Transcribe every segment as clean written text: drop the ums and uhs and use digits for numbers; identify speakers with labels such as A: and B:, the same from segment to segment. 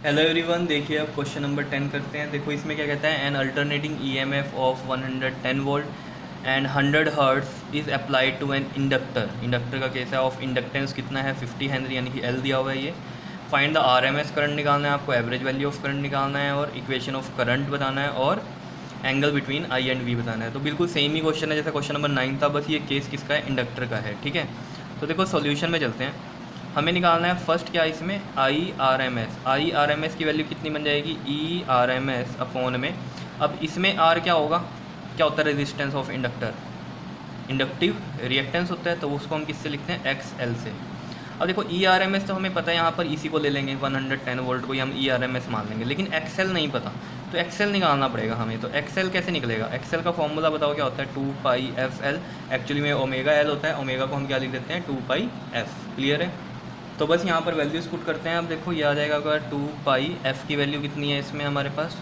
A: Hello everyone, देखिए अब question number 10 करते हैं। देखो इसमें क्या कहता है, an alternating EMF of 110 volt and 100 hertz is applied to an inductor. Inductor का केस है, ऑफ इंडक्टेंस कितना है 50 हेनरी, यानी कि एल दिया हुआ है ये। फाइंड द आरएमएस करंट निकालना है आपको, एवरेज वैल्यू ऑफ करंट निकालना है और इक्वेशन ऑफ करंट बताना है और angle between I and V बताना है। तो बिल्कुल सेम ही क्वेश्चन है जैसा क्वेश्चन नंबर 9 था, बस ये केस किसका है, इंडक्टर का है। ठीक है, तो देखो सॉल्यूशन में चलते हैं। हमें निकालना है फर्स्ट क्या इसमें, आई आर एम एस की वैल्यू कितनी बन जाएगी, E R M S upon में। अब इसमें आर क्या होगा, क्या होता है, resistance of inductor, inductive reactance होता है, तो उसको हम किससे लिखते हैं, एक्स एल से। अब देखो ई आर एम एस तो हमें पता है, यहाँ पर इसी को ले लेंगे 110 वोल्ट को ही हम ई आर एम एस मान लेंगे, लेकिन एक्सएल नहीं पता, तो एक्सएल निकालना पड़ेगा हमें। तो एक्सएल कैसे निकलेगा, एक्सएल का फॉर्मूला बताओ क्या होता है, 2 पाई एफ एल, एक्चुअली में ओमेगा एल होता है, ओमेगा को हम क्या लिख देते हैं, 2 पाई एफ। क्लियर है, तो बस यहाँ पर वैल्यूज़ पुट करते हैं। अब देखो ये आ जाएगा अगर 2 पाई एफ़ की वैल्यू कितनी है इसमें हमारे पास,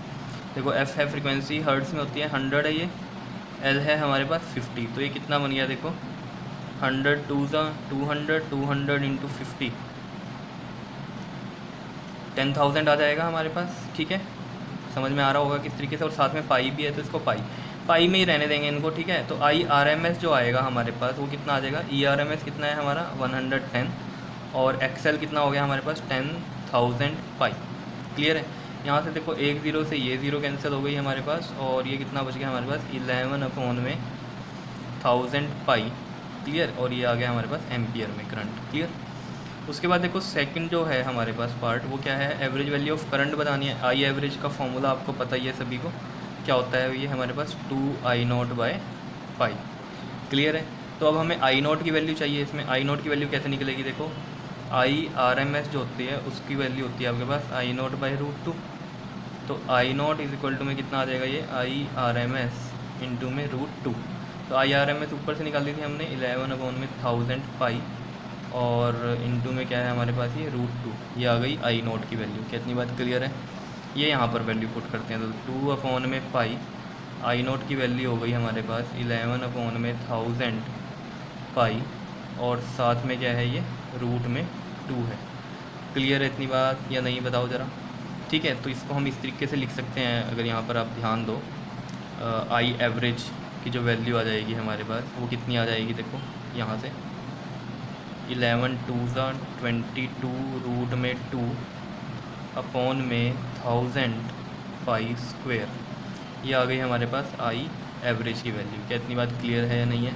A: देखो एफ़ है फ्रीक्वेंसी, हर्ट्स में होती है 100 है ये, एल है हमारे पास 50, तो ये कितना बन गया देखो 100 2 200 इंटू 50 10,000 आ जाएगा हमारे पास। ठीक है, समझ में आ रहा होगा किस तरीके से, और साथ में पाई भी है तो इसको पाई में ही रहने देंगे इनको। ठीक है, तो आई आर एम एस जो आएगा हमारे पास वो कितना आ जाएगा, ई आर एम एस कितना है हमारा 110 और एक्सएल कितना हो गया हमारे पास 10,000 पाई। क्लियर है, यहाँ से देखो एक ज़ीरो से ये ज़ीरो कैंसिल हो गई हमारे पास, और ये कितना बच गया हमारे पास 11 अपॉन में 1000 पाई। क्लियर, और ये आ गया हमारे पास एम्पियर में करंट। क्लियर, उसके बाद देखो सेकंड जो है हमारे पास पार्ट, वो क्या है, एवरेज वैल्यू ऑफ करंट बतानी है। आई एवरेज का फॉर्मूला आपको पता ही है सभी को, क्या होता है ये हमारे पास 2I0 बाय पाई। क्लियर है, तो अब हमें आई नोट की वैल्यू चाहिए इसमें। आई नोट की वैल्यू कैसे निकलेगी, देखो आई आर एम एस जो होती है उसकी वैल्यू होती है आपके पास आई नोट बाई √2, तो I naught is equal to में कितना आ जाएगा, ये I R M S into में √2। तो आई आर एम एस ऊपर से निकाल दी थी हमने 11 अपॉन में 1000 पाई, और इंटू में क्या है हमारे पास ये √2, ये आ गई आई नोट की वैल्यू। कितनी बात क्लियर है, ये यहाँ पर वैल्यू पुट करते हैं, तो 2 अपॉन में पाई, आई नोट की वैल्यू हो गई हमारे पास 11 अपॉन में 1000 पाई, और साथ में क्या है ये रूट में 2 है। क्लियर है इतनी बात या नहीं, बताओ ज़रा। ठीक है, तो इसको हम इस तरीके से लिख सकते हैं, अगर यहाँ पर आप ध्यान दो, आई एवरेज की जो वैल्यू आ जाएगी हमारे पास वो कितनी आ जाएगी, देखो यहाँ से 11 2 22 रूट में 2 अपॉन में 1000 पाई स्क्वेयर, ये आ गई हमारे पास आई एवरेज की वैल्यू। क्या इतनी बात क्लियर है या नहीं है,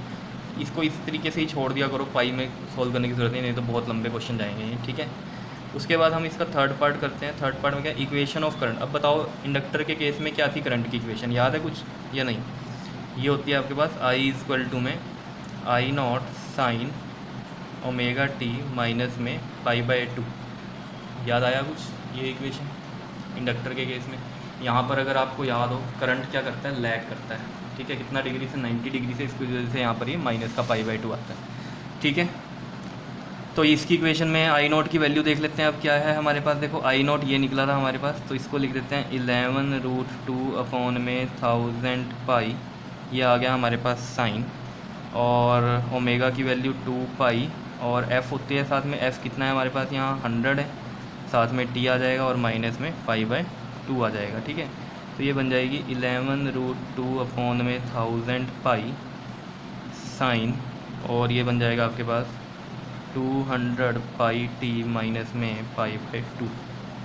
A: इसको इस तरीके से ही छोड़ दिया करो, पाई में सॉल्व करने की ज़रूरत नहीं तो बहुत लंबे क्वेश्चन जाएंगे ये। ठीक है, उसके बाद हम इसका थर्ड पार्ट करते हैं। थर्ड पार्ट में क्या, इक्वेशन ऑफ करंट। अब बताओ इंडक्टर के केस में क्या थी करंट की इक्वेशन, याद है कुछ या नहीं, ये होती है आपके पास आई इज इक्वल टू में I naught sine omega T minus में π/2। याद आया कुछ ये इक्वेशन इंडक्टर के केस में। यहाँ पर अगर आपको याद हो, करंट क्या करता है, लैग करता है। ठीक है, कितना डिग्री से, 90 डिग्री से, इसकी वजह से यहाँ पर ये माइनस का π/2 आता है। ठीक है, तो इसकी इक्वेशन में आई नोट की वैल्यू देख लेते हैं। अब क्या है हमारे पास, देखो आई नोट ये निकला था हमारे पास, तो इसको लिख देते हैं 11 √2 अपॉन में 1000 पाई, ये आ गया हमारे पास साइन, और ओमेगा की वैल्यू 2 पाई, और एफ़ होती है साथ में, एफ़ कितना है हमारे पास यहाँ 100 है, साथ में टी आ जाएगा और माइनस में π/2 आ जाएगा। ठीक है, तो ये बन जाएगी 11 √2 अपॉन में 1000 पाई साइन, और ये बन जाएगा आपके पास 200 पाई टी माइनस में π/2।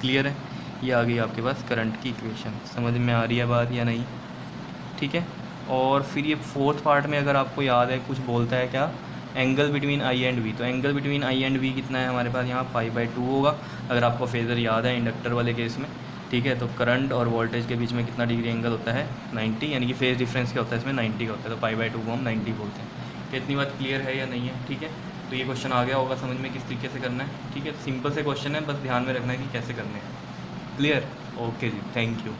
A: क्लियर है, ये आ गई आपके पास करंट की इक्वेशन। समझ में आ रही है बात या नहीं। ठीक है, और फिर ये फोर्थ पार्ट में अगर आपको याद है कुछ बोलता है क्या, angle between I and V. तो angle between I and V कितना है हमारे पास यहाँ π/2 होगा, अगर आपको फेज़र याद है इंडक्टर वाले केस में। ठीक है, तो करंट और वोल्टेज के बीच में कितना डिग्री एंगल होता है, 90, यानी कि फेज़ डिफरेंस क्या होता है इसमें, 90 का होता है, तो π/2 को हम 90 बोलते हैं। तो इतनी बात क्लियर है या नहीं है। ठीक है, तो ये क्वेश्चन आ गया होगा समझ में किस तरीके से करना है। ठीक है, सिंपल से क्वेश्चन है, बस ध्यान में रखना है कि कैसे करने हैं। क्लियर, ओके जी, थैंक यू।